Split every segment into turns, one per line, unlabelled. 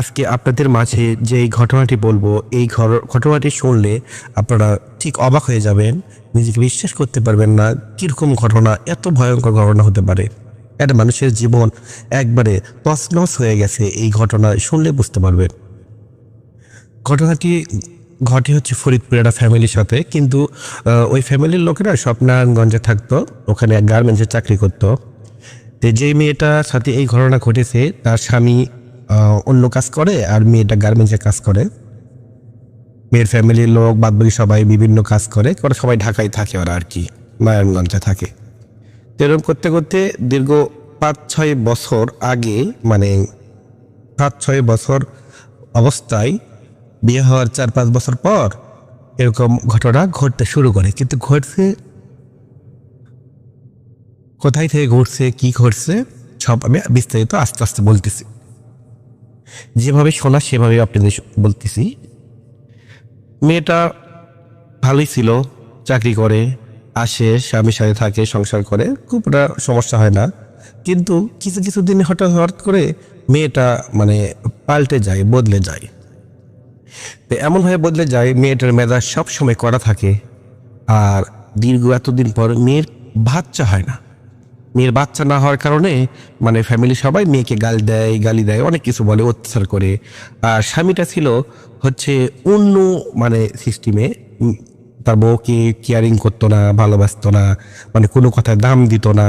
আজকে আপনাদের মাঝে যে এই ঘটনাটি বলবো, এই ঘটনাটি শুনলে আপনারা ঠিক অবাক হয়ে যাবেন। নিজেকে বিশ্বাস করতে পারবেন না, কীরকম ঘটনা, এত ভয়ঙ্কর ঘটনা হতে পারে। একটা মানুষের জীবন একবারে তছনছ হয়ে গেছে, এই ঘটনা শুনলে বুঝতে পারবেন। ঘটনাটি ঘটে হচ্ছে ফরিদপুরের একটা ফ্যামিলির সাথে, কিন্তু ওই ফ্যামিলির লোকেরা সব নারায়ণগঞ্জে থাকতো, ওখানে এক গার্মেন্টসে চাকরি করতো। তো যেই মেয়েটার সাথে এই ঘটনা ঘটেছে তার স্বামী অন্য কাজ করে আর মেয়েটা গার্মেন্টসে কাজ করে। মেয়ের ফ্যামিলির লোক বাদবাকি সবাই বিভিন্ন কাজ করে, সবাই ঢাকায় থাকে, ওরা আর কি নারায়ণগঞ্জে থাকে। তো এরকম করতে করতে দীর্ঘ 5-6 বছর আগে, মানে 5-6 বছর অবস্থায় বিয়ে হওয়ার 4-5 বছর পর এরকম ঘটনা ঘটতে শুরু করে। কিন্তু ঘটছে কোথায় থেকে ঘটছে, কি ঘটছে, সব আমি বিস্তারিত আস্তে আস্তে বলতেছি। যেভাবে শোনা সেভাবে আপনাদের বলতেছি। মেয়েটা ভালোই ছিল, চাকরি করে, আসে, স্বামীর সাথে থাকে, সংসার করে, খুব একটা সমস্যা হয় না। কিন্তু কিছু কিছু দিন হঠাৎ করে মেয়েটা মানে পাল্টে যায়, বদলে যায়। তো এমনভাবে বদলে যায়, মেয়েটার মেজাজ সবসময় করা থাকে। আর দীর্ঘ এতদিন পর মেয়ের বাচ্চা হয় না। মেয়ের বাচ্চা না হওয়ার কারণে মানে ফ্যামিলি সবাই মেয়েকে গালি দেয়, অনেক কিছু বলে, অত্যাচার করে। আর স্বামীটা ছিল হচ্ছে অন্য মানে সিস্টেমে, তার বউকে কেয়ারিং করতো না, ভালোবাসতো না, মানে কোনো কথায় দাম দিত না,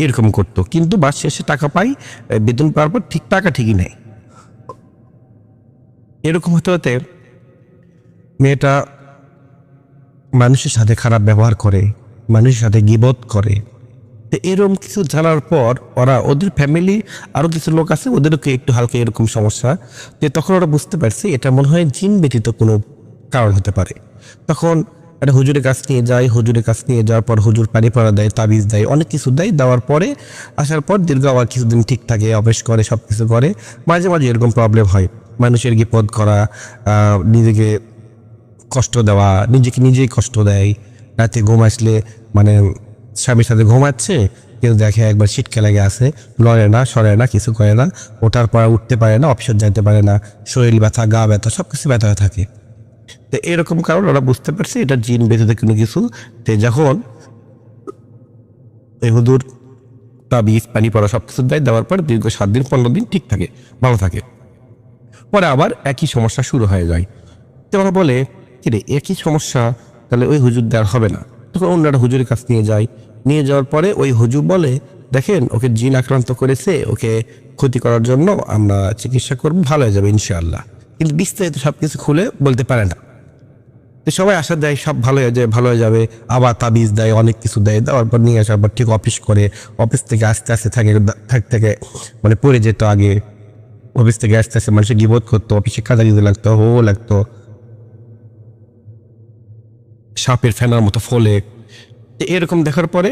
এরকম করতো। কিন্তু মাস শেষে টাকা পাই, বেতন পাওয়ার পর ঠিক টাকা ঠিকই নেয়। এরকম হতে হতে মেয়েটা মানুষের সাথে খারাপ ব্যবহার করে, মানুষের সাথে গীবত করে। তো এরকম কিছু জানার পর ওদের ফ্যামিলি আরও কিছু লোক আছে, ওদেরকে একটু হালকা এরকম সমস্যা। যে তখন ওরা বুঝতে পারছে এটা মনে হয় জিন ব্যতীত কোনো কারণ হতে পারে। তখন একটা হুজুরের কাছ নিয়ে যায়, হুজুরের কাছ নিয়ে যাওয়ার পর হুজুর পানি পড়া দেয়, তাবিজ দেয়, অনেক কিছু দেয়। দেওয়ার পরে আসার পর দীর্ঘ আবার কিছুদিন ঠিক থাকে, অভ্যাস করে, সব কিছু করে। মাঝে মাঝে এরকম প্রবলেম হয়, মানুষের বিপদ করা, নিজেকে কষ্ট দেওয়া, নিজেকে নিজেই কষ্ট দেয়। রাতে ঘুম আসলে মানে স্বামীর সাথে ঘুমাচ্ছে, কেউ দেখে একবার ছিটকে লেগে আছে, লড়ে না, সরে না, কিছু করে না, ওঠার পর উঠতে পারে না, অফিসে যাইতে পারে না, শরীর ব্যথা, গা ব্যথা, সব কিছু ব্যথা হয়ে থাকে। তো এরকম কারণ ওরা বুঝতে পারছে এটা জিন ব্যতীত কোনো কিছু। তো যখন এই হুজুর তাবিজ পানি পড়া সব কিছু দেয়, দেওয়ার পর দীর্ঘ 7 দিন 15 দিন ঠিক থাকে, ভালো থাকে। পরে আবার একই সমস্যা শুরু হয়ে যায়। তো ওরা বলে, কিরে একই সমস্যা, তাহলে ওই হুজুর দেওয়ার হবে না। তখন অন্যরা হুজুরের কাছ নিয়ে যায়। নিয়ে যাওয়ার পরে ওই হুজুর বলে, দেখেন ওকে জিন আক্রান্ত করেছে, ওকে ক্ষতি করার জন্য আমরা চিকিৎসা করব, ভালো হয়ে যাবে ইনশাআল্লাহ। কিন্তু বিস্তারিত সব কিছু খুলে বলতে পারে না। তো সবাই আশা দেয় সব ভালো হয়ে যায়, ভালো হয়ে যাবে। আবার তাবিজ দেয়, অনেক কিছু দেয়, দেওয়ার পর নিয়ে আসার পর ঠিক অফিস করে, অফিস থেকে আস্তে আস্তে থেকে মানে পড়ে যেত। আগে অফিস থেকে আস্তে আস্তে মানুষের গিবত করতো, অফিসে কাজে দিতে লাগতো, লাগতো, সাপের ফেনার মতো ফলে। এরকম দেখার পরে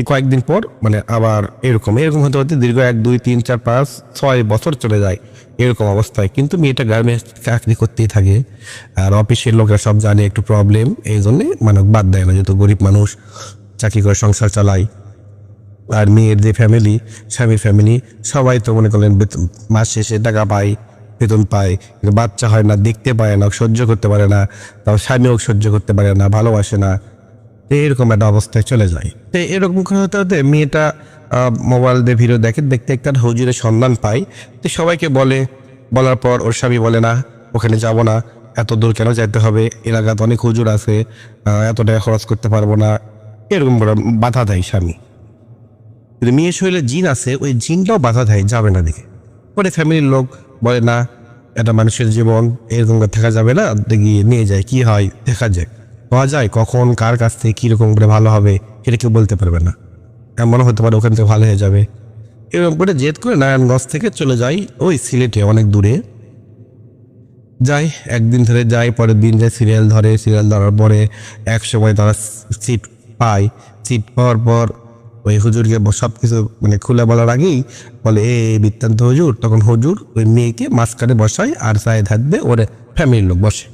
কয়েকদিন পর মানে আবার এরকম হতে হতে দীর্ঘ 1, 2, 3, 4, 5, 6 বছর চলে যায় এরকম অবস্থায়। কিন্তু মেয়েটা গার্মেন্টস চাকরি করতেই থাকে। আর অফিসের লোকেরা সব জানে একটু প্রবলেম, এই জন্যে মানে বাদ দেয় না, যেহেতু গরিব মানুষ, চাকরি করে সংসার চালায়। আর মেয়ের যে ফ্যামিলি, স্বামীর ফ্যামিলি, সবাই তো মনে করলেন মাস শেষে টাকা পায়, বেতন পায়, কিন্তু বাচ্চা হয় না, দেখতে পায় না, সহ্য করতে পারে না, তারপর স্বামীও সহ্য করতে পারে না, ভালোবাসে না। তো এরকম একটা অবস্থায় চলে যায়। তো এরকম করে হতে হতে মেয়েটা মোবাইল দিয়ে ভিডিও দেখতে দেখতে একটা হুজুরের সন্ধান পায়। তো সবাইকে বলে, বলার পর ওর স্বামী বলে, না ওখানে যাব না, এত দূর কেন যেতে হবে, এলাকাতে অনেক হুজুর আছে, এত টাকা খরচ করতে পারবো না, এরকম করে বাধা দেয় স্বামী। কিন্তু মেয়ের শরীরে জিন আছে, ওই জিনটাও বাধা দেয়, যাবে না দেখে। পরে ফ্যামিলির লোক বলে, না এটা মানুষের জীবন, এরকম করে থাকা যাবে না, গিয়ে নিয়ে যায়, কি হয় দেখা যায়, পাওয়া যায় কখন কার কাছ থেকে কীরকম করে ভালো হবে সেটা কেউ বলতে পারবে না, এমন হতে পারে ওখান থেকে ভালো হয়ে যাবে। এরকম করে জেদ করে নারায়ণগঞ্জ থেকে চলে যায় ওই সিলেটে, অনেক দূরে যায়। একদিন ধরে যায়, পরের দিন যায়, সিরিয়াল ধরার পরে এক সময় তারা সিট পায়। সিট পাওয়ার পর ওই হুজুরকে সব কিছু মানে খুলে বলার আগেই বলে, এ বৃত্তান্ত হুজুর। তখন হুজুর ওই মেয়েকে মাঝখানে বসায় আর সাইড থাকবে ওর ফ্যামিলির লোক বসে।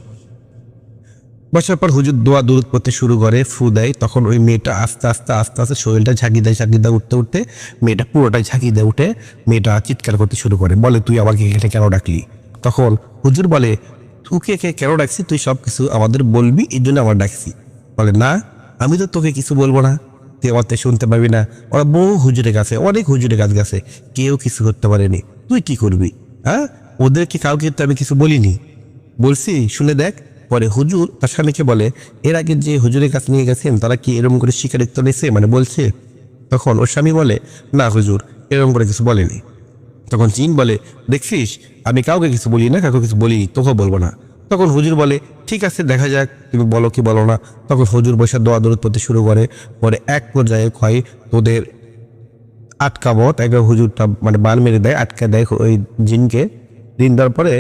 বসার পর হুজুর দোয়া দরুদ পড়তে শুরু করে, ফু দেয়। তখন ওই মেয়েটা আস্তে আস্তে আস্তে আস্তে শরীরটা ঝাঁকি দেয় উঠতে উঠতে মেয়েটা পুরোটাই ঝাঁকি দেয় উঠে মেয়েটা চিৎকার করতে শুরু করে, বলে তুই আমাকে এখানে কেন ডাকলি? তখন হুজুর বলে তোকে কেন ডাকছি, তুই সব কিছু আমাদের বলবি, এই জন্য আমার ডাকছি। বলে না, আমি তো তোকে কিছু বলবো না, তুই আমার থেকে শুনতে পাবি না। ওরা বহু হুজুরের কাছে, অনেক হুজুরের কাছে গেছে, কেউ কিছু করতে পারেনি, তুই কি করবি? হ্যাঁ, ওদেরকে কাউকে তো আমি কিছু বলিনি, বলছি শুনে দেখ। পরে হুজুর তার স্বামীকে বলে, এর আগে যে হুজুরের কাছে নিয়ে গেছেন তারা কি এরকম করে স্বীকারিত্ব নিয়েছে, মানে বলছে? তখন ওর স্বামী বলে, না হুজুর, এরকম করে কিছু বলেনি। তখন জিন বলে, দেখছিস আমি কাউকে কিছু বলি না, কাউকে কিছু বলিনি, তোকে বলবো না। তখন হুজুর বলে, ঠিক আছে দেখা যাক তুমি বলো কি বলো না। তখন হুজুর বসে দোয়া দরুদ পড়তে শুরু করে। পরে এক পর্যায়ে কয় তোদের আটকাবো, তাই হুজুরটা মানে বান মেরে দেয়, আটকা দেয় ওই জিনকে। দিন দেওয়ার পরে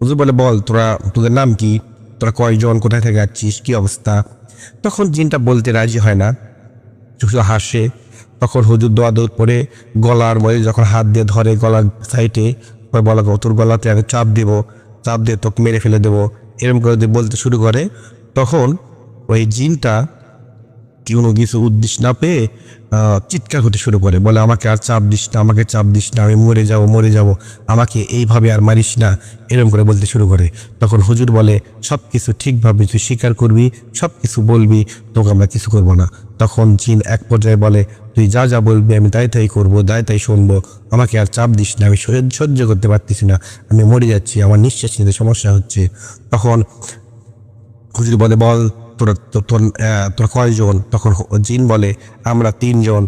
হুজুর বলে, বল তোদের নাম কি, তোরা কয়জন, কোথায় থেকে যাচ্ছিস, কি অবস্থা? তখন জিনটা বলতে রাজি হয় না, শুধু হাসে। তখন হুজুর দোয়া দৌড় পরে গলার মধ্যে যখন হাত দিয়ে ধরে গলার সাইডে, বলা তোর গলাতে আমি চাপ দিব, চাপ দিয়ে তোকে মেরে ফেলে দেবো, এরকম করে বলতে শুরু করে। তখন ওই জিনটা কোনো কিছু উদ্দেশ্য না পেয়ে চিৎকার করতে শুরু করে, বলে আমাকে আর চাপ দিস না, আমাকে চাপ দিস না, আমি মরে যাব, আমাকে এইভাবে আর মারিস না, এরকম করে বলতে শুরু করে। তখন হুজুর বলে, সব কিছু ঠিকভাবে তুই স্বীকার করবি, সব কিছু বলবি, তোকে আমরা কিছু করবো না। তখন জিন এক পর্যায়ে বলে, তুই যা যা বলবি আমি তাই করবো, তাই শুনবো, আমাকে আর চাপ দিস না, আমি সহ্য করতে পারতেছি না, আমি মরে যাচ্ছি, আমার নিঃশ্বাস নিতে সমস্যা হচ্ছে। তখন হুজুর বলে, বল তোরা কয়জন? তখন জিন বলে, আমরা 3 জন।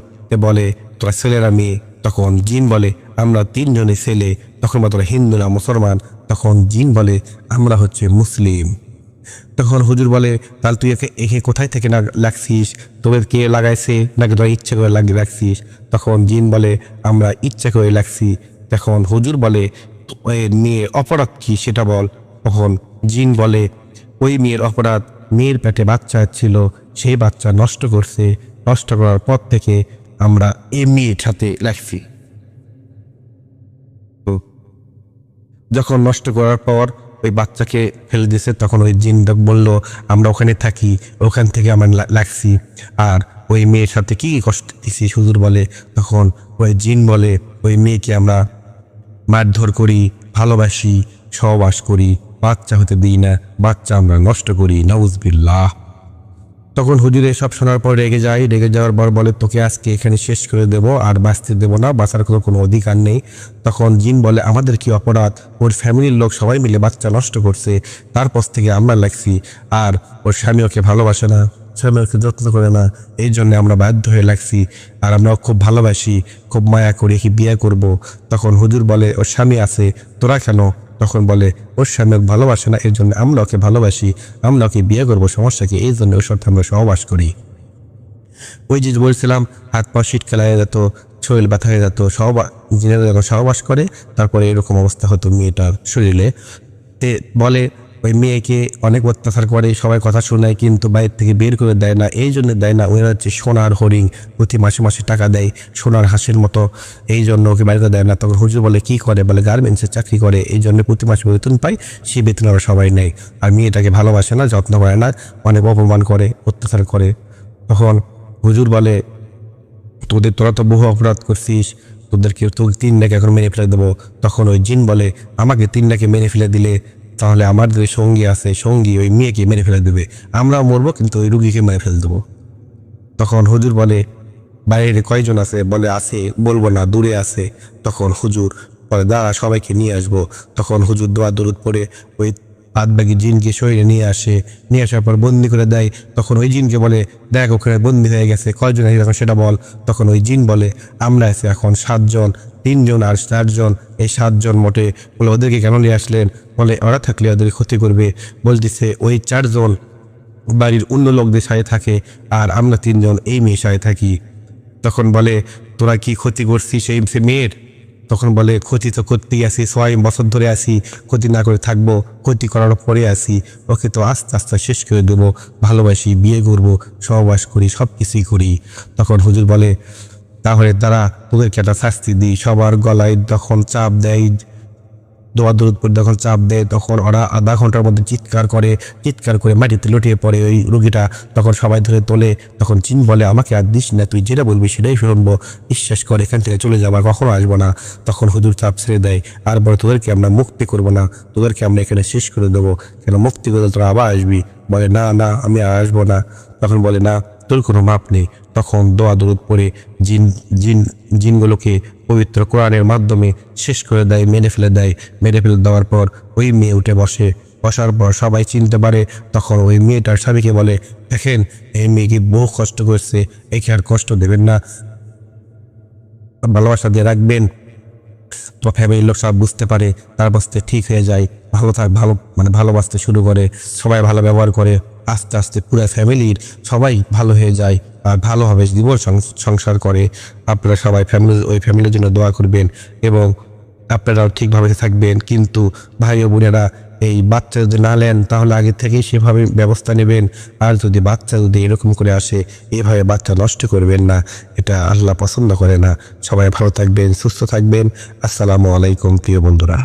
বলে, তোরা ছেলেরা মেয়ে? তখন জিন বলে, আমরা 3 জনে ছেলে। তখন বলে, তোরা হিন্দু না মুসলমান? তখন জিন বলে, আমরা হচ্ছে মুসলিম। তখন হুজুর বলে, তাহলে তুই একে কোথায় থেকে না লাগছিস, তোদের কে লাগাইছে, নাকি তোরা ইচ্ছা করে লাগিয়ে রাখছিস? তখন জিন বলে, আমরা ইচ্ছা করে লাগছি। তখন হুজুর বলে, মেয়ের অপরাধ কি সেটা বল। তখন জিন বলে, ওই মেয়ের অপরাধ, মেয়ের পেটে বাচ্চা ছিল, সেই বাচ্চা নষ্ট করছে, নষ্ট করার পর থেকে আমরা এমনি সাথে লাগছি। যখন নষ্ট করার পর ওই বাচ্চাকে ফেলে দিয়েছে, তখন ওই জিনটা বলল, আমরা ওখানে থাকি, ওখান থেকে আমরা লাগছি, আর ওই মেয়ের সাথে কি কষ্ট দিছি হুজুর বলে। তখন ওই জিন বলে, ওই মেয়েকে আমরা মারধর করি, ভালোবাসি, সহবাস করি, বাচ্চা হতে দিই না, বাচ্চা আমরা নষ্ট করি, নাউজুবিল্লাহ। তখন হুজুর এসব শোনার পর রেগে যাওয়ার পর বলে, তোকে আজকে এখানে শেষ করে দেব, আর বাঁচতে দেবো না, বাঁচার কোনো অধিকার নেই। তখন জিন বলে, আমাদের কি অপরাধ, ওর ফ্যামিলির লোক সবাই মিলে বাচ্চা নষ্ট করছে, তারপর থেকে আমরা লাগছি, আর ওর স্বামী ওকে ভালোবাসে না, স্বামী ওকে যত্ন করে না, এই জন্য আমরা বাধ্য হয়ে লাগছি, আর আমরা খুব ভালোবাসি, খুব মায়া করি, কি বিয়ে করব। তখন হুজুর বলে, ওর স্বামী আছে, তোরা কেন? তখন বলে, ওর স্বামী ওকে ভালোবাসে না, এর জন্য আমরা ওকে ভালোবাসি, আমরা ওকে বিয়ে করবো, সমস্যা কি, এই জন্য ওর সাথে আমরা সহবাস করি। ওই যে বলছিলাম হাত পা শীতকাল হয়ে যেত, শরীর ব্যথা হয়ে যেত, জিনেরা যখন সহবাস করে তারপরে এরকম অবস্থা হতো মেয়েটার শরীরে। তে বলে, ওই মেয়েকে অনেক অত্যাচার করে, সবাই কথা শোনায়, কিন্তু বাইরে থেকে বের করে দেয় না। এই জন্য দেয় না, ওরা হচ্ছে সোনার হরিণ, প্রতি মাসে মাসে টাকা দেয় সোনার হাঁসের মতো, এই জন্য ওকে বাইরে দেয় না। তখন হুজুর বলে, কি করে? বলে, গার্মেন্টসের চাকরি করে, এই জন্য প্রতি মাসে বেতন পায়, সেই বেতন আমরা সবাই নেয়। আর মেয়েটাকে ভালোবাসে না, যত্ন করে না, অনেক অপমান করে, অত্যাচার করে। তখন হুজুর বলে, তোরা তো বহু অপরাধ করছিস, তোকে 3 লাখ এখন মেরে ফেলে দেবো। তখন ওই জিন বলে, আমাকে 3 লাখে মেরে ফেলে দিলে তাহলে আমার যে সঙ্গী আছে, সঙ্গী ওই মেয়েকে মেরে ফেলে দেবে, আমরাও মরবো, কিন্তু ওই রুগীকে মেরে ফেলে দেবো। তখন হুজুর বলে, বাইরে কয়জন আছে? বলে, আছে, বলবো না, দূরে আছে। তখন হুজুর বলে, দাঁড়া, সবাইকে নিয়ে আসবো। তখন হুজুর দোয়া দরুদ পড়ে ওই বাদবাকি জিনকে শরীরে নিয়ে আসার পর বন্দি করে দেয়। তখন ওই জিনকে বলে, দেখ ওখানে বন্দি হয়ে গেছে, কয়জন আছে এখন সেটা বল। তখন ওই জিন বলে, আমরা আছি এখন 7 জন, 3 জন আর 4 জন, এই 7 জন মোটে। বলে, ওদেরকে কেন নিয়ে আসলেন? বলে, ওরা থাকলে ওদের ক্ষতি করবে। বলতেছে, ওই 4 জন বাড়ির অন্য লোকদের সাথে থাকে, আর আমরা 3 জন এই মেয়ের সাথে থাকি। তখন বলে, তোরা কি ক্ষতি করছিস এই মেয়ের? তখন বলে, ক্ষতি তো করতেই আসি, 6 বছর ধরে আসি, ক্ষতি না করে থাকবো? ক্ষতি করার পরে আসি, ওকে তো আস্তে আস্তে শেষ করে দেবো, ভালোবাসি, বিয়ে করবো, সহবাস করি, সব কিছুই করি। তখন হুজুর বলে, তাহলে তারা তোদেরকে একটা শাস্তি দিই। সবার গলায় তখন চাপ দেয়, দোয়া দরুদ পড়ে যখন চাপ দেয় তখন ওরা আধা ঘন্টার মধ্যে চিৎকার করে মাটিতে লুটিয়ে পড়ে ওই রুগীটা। তখন সবাই ধরে তোলে। তখন জিন বলে, আমাকে আর দিস না, তুই যেটা বলবি সেটাই শুনবো, বিশ্বাস করে এখান থেকে চলে যাবো, আর কখনো আসবো না। তখন হুজুর চাপ ছেড়ে দেয় আর বলে, তোদেরকে আমরা মুক্তি করবো না, তোদেরকে আমরা এখানে শেষ করে দেবো, কেন মুক্তি করে তোরা আবার আসবি? বলে, না না, আমি আর আসবো না। তখন বলে, না, তোর কোনো মাপ নেই। তখন দোয়া দরুদ পড়ে জিন জিন জিনগুলোকে পবিত্র কোরআনের মাধ্যমে শেষ করে দেয়, মেরে ফেলে দেওয়ার পর ওই মেয়ে উঠে বসার পর সবাই চিনতে পারে। তখন ওই মেয়েটার স্বামীকে বলে, দেখেন এই মেয়েকে বহু কষ্ট করছে, একে আর কষ্ট দেবেন না, ভালোবাসা দিয়ে রাখবেন। তো ফ্যামিলির লোক সব বুঝতে পারে, তারপর ঠিক হয়ে যায়, ভালোবাসতে শুরু করে, সবাই ভালো ব্যবহার করে। আস্তে আস্তে পুরো ফ্যামিলির সবাই ভালো হয়ে যায় আর ভালোভাবে জীবন সংসার করে। আপনারা সবাই ওই ফ্যামিলির জন্য দোয়া করবেন এবং আপনারাও ঠিকভাবে থাকবেন। কিন্তু ভাই ও বোনেরা, এই বাচ্চা যদি না নেন তাহলে আগে থেকেই সেভাবে ব্যবস্থা নেবেন। আর যদি বাচ্চা এরকম করে আসে, এভাবে বাচ্চা নষ্ট করবেন না, এটা আল্লাহ পছন্দ করে না। সবাই ভালো থাকবেন, সুস্থ থাকবেন। আসসালামু আলাইকুম প্রিয় বন্ধুরা।